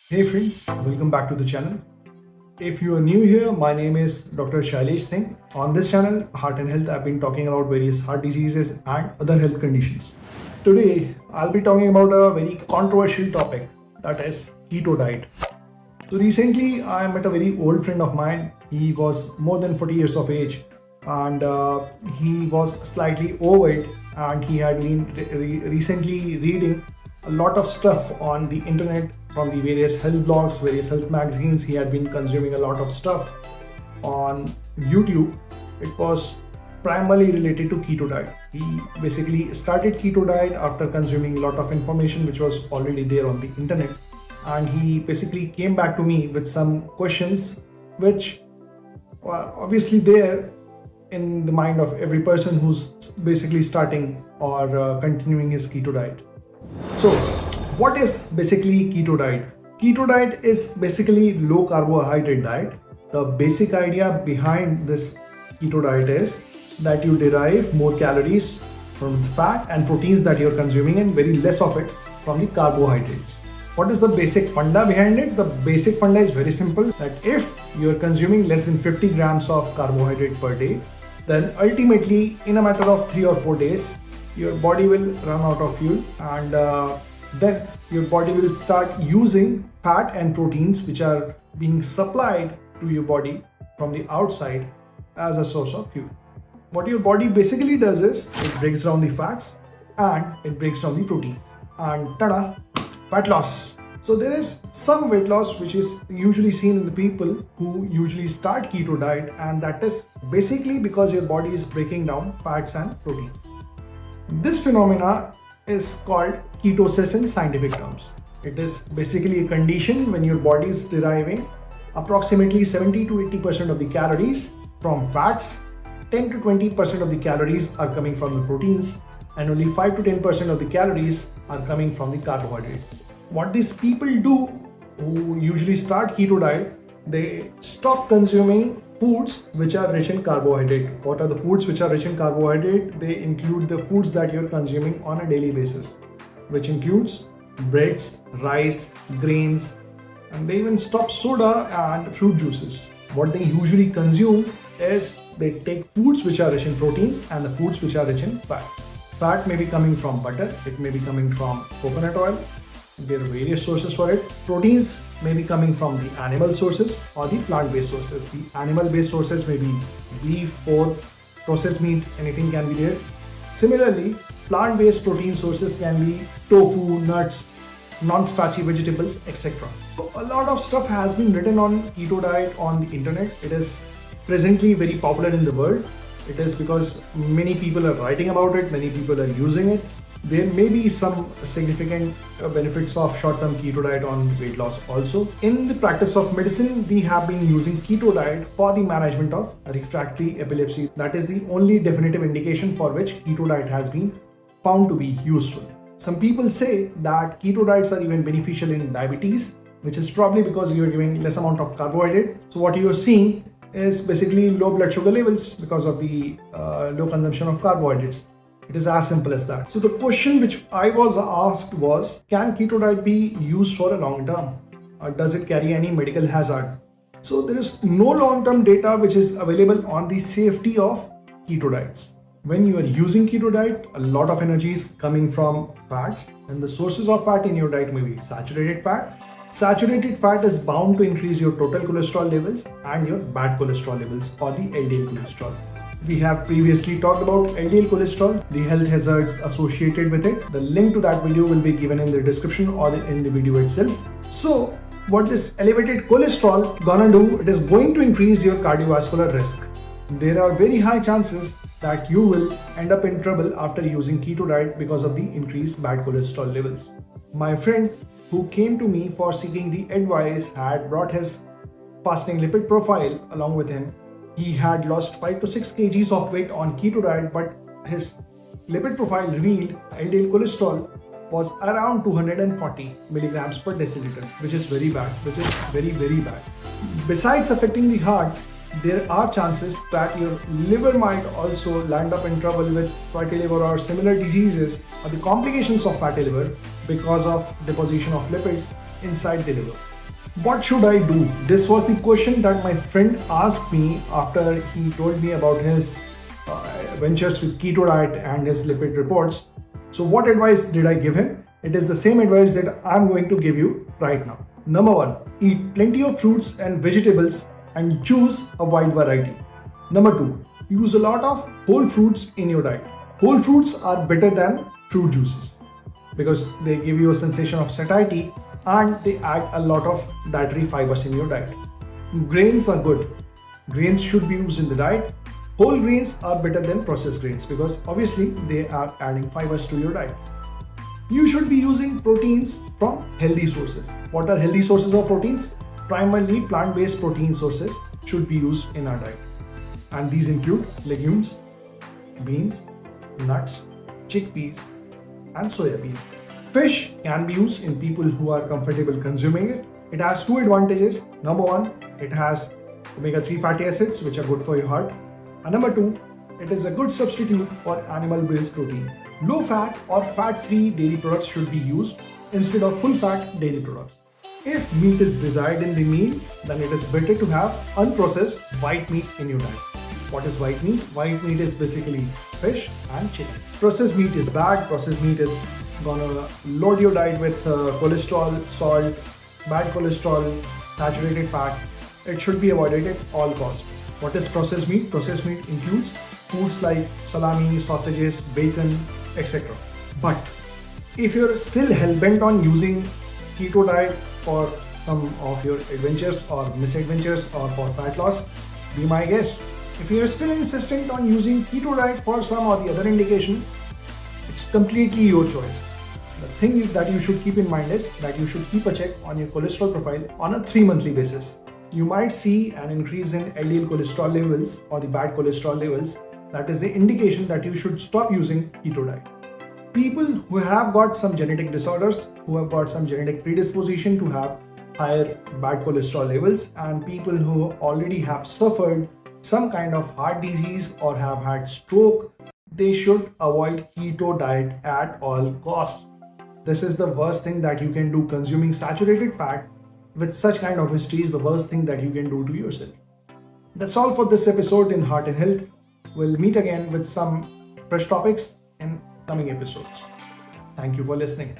Hey friends, welcome back to the channel. If you are new here, my name is Dr. Shailesh Singh. On this channel, Heart and Health, I've been talking about various heart diseases and other health conditions. Today, I'll be talking about a very controversial topic, that is keto diet. So recently, I met a very old friend of mine. He was more than 40 years of age and he was slightly overweight, and he had been recently reading a lot of stuff on the internet from the various health blogs, various health magazines. He had been consuming a lot of stuff on YouTube. It was primarily related to keto diet. He basically started keto diet after consuming a lot of information which was already there on the internet, and he basically came back to me with some questions which are obviously there in the mind of every person who's basically starting or continuing his keto diet. So, what is basically keto diet? Keto diet is basically low carbohydrate diet. The basic idea behind this keto diet is that you derive more calories from the fat and proteins that you're consuming and very less of it from the carbohydrates. What is the basic funda behind it? The basic funda is very simple, that if you're consuming less than 50 grams of carbohydrate per day, then ultimately in a matter of 3 or 4 days, your body will run out of fuel, and then your body will start using fat and proteins which are being supplied to your body from the outside as a source of fuel. What your body basically does is it breaks down the fats and it breaks down the proteins, and tada, fat loss. So there is some weight loss which is usually seen in the people who usually start keto diet, and that is basically because your body is breaking down fats and proteins. This phenomena is called ketosis in scientific terms. It is basically a condition when your body is deriving approximately 70 to 80% of the calories from fats, 10 to 20% of the calories are coming from the proteins, and only 5 to 10% of the calories are coming from the carbohydrates. What these people do who usually start keto diet, they stop consuming foods which are rich in carbohydrate. What are the foods which are rich in carbohydrate? They include the foods that you're consuming on a daily basis, which includes breads, rice, grains, and they even stop soda and fruit juices. What they usually consume is they take foods which are rich in proteins and the foods which are rich in fat. Fat may be coming from butter, it may be coming from coconut oil. There are various sources for it. Proteins may be coming from the animal sources or the plant-based sources. The animal-based sources may be beef, pork, processed meat, anything can be there. Similarly, plant-based protein sources can be tofu, nuts, non-starchy vegetables, etc. So a lot of stuff has been written on keto diet on the internet. It is presently very popular in the world. It is because many people are writing about it, many people are using it. There may be some significant benefits of short-term keto diet on weight loss also. In the practice of medicine, we have been using keto diet for the management of refractory epilepsy. That is the only definitive indication for which keto diet has been found to be useful. Some people say that keto diets are even beneficial in diabetes, which is probably because you are giving less amount of carbohydrate. So what you are seeing is basically low blood sugar levels because of the low consumption of carbohydrates. It is as simple as that. So the question which I was asked was, can keto diet be used for a long term? Or does it carry any medical hazard? So there is no long-term data which is available on the safety of keto diets. When you are using keto diet, a lot of energy is coming from fats, and the sources of fat in your diet may be saturated fat. Saturated fat is bound to increase your total cholesterol levels and your bad cholesterol levels, or the LDL cholesterol. We have previously talked about LDL cholesterol, the health hazards associated with it. The link to that video will be given in the description or in the video itself. So what this elevated cholesterol gonna do, it is going to increase your cardiovascular risk. There are very high chances that you will end up in trouble after using keto diet because of the increased bad cholesterol levels. My friend who came to me for seeking the advice had brought his fasting lipid profile along with him. He had lost 5 to 6 kgs of weight on keto diet, but his lipid profile revealed LDL cholesterol was around 240 milligrams per deciliter, which is very bad, which is very, very bad. Besides affecting the heart, there are chances that your liver might also land up in trouble with fatty liver or similar diseases or the complications of fatty liver because of deposition of lipids inside the liver. What should I do? This was the question that my friend asked me after he told me about his ventures with keto diet and his lipid reports. So what advice did I give him? It is the same advice that I'm going to give you right now. Number one, eat plenty of fruits and vegetables and choose a wide variety. Number two, use a lot of whole fruits in your diet. Whole fruits are better than fruit juices because they give you a sensation of satiety and they add a lot of dietary fibers in your diet. Grains are good. Grains should be used in the diet. Whole grains are better than processed grains because obviously they are adding fibers to your diet. You should be using proteins from healthy sources. What are healthy sources of proteins? Primarily plant-based protein sources should be used in our diet. And these include legumes, beans, nuts, chickpeas, and soya bean. Fish can be used in people who are comfortable consuming it. It has two advantages. Number one, it has omega-3 fatty acids which are good for your heart. And number two, it is a good substitute for animal-based protein. Low-fat or fat-free dairy products should be used instead of full-fat dairy products. If meat is desired in the meal, then it is better to have unprocessed white meat in your diet. What is white meat? White meat is basically fish and chicken. Processed meat is bad. Processed meat is gonna load your diet with cholesterol, salt, bad cholesterol, saturated fat. It should be avoided at all costs. What is processed meat? Processed meat includes foods like salami, sausages, bacon, etc. But if you're still hell-bent on using keto diet for some of your adventures or misadventures or for fat loss, be my guest. If you're still insistent on using keto diet for some or the other indication, it's completely your choice. The thing that you should keep in mind is that you should keep a check on your cholesterol profile on a 3-monthly basis. You might see an increase in LDL cholesterol levels or the bad cholesterol levels. That is the indication that you should stop using keto diet. People who have got some genetic disorders, who have got some genetic predisposition to have higher bad cholesterol levels, and people who already have suffered some kind of heart disease or have had stroke, they should avoid keto diet at all costs. This is the worst thing that you can do. Consuming saturated fat with such kind of history is the worst thing that you can do to yourself. That's all for this episode in Heart and Health. We'll meet again with some fresh topics in coming episodes. Thank you for listening.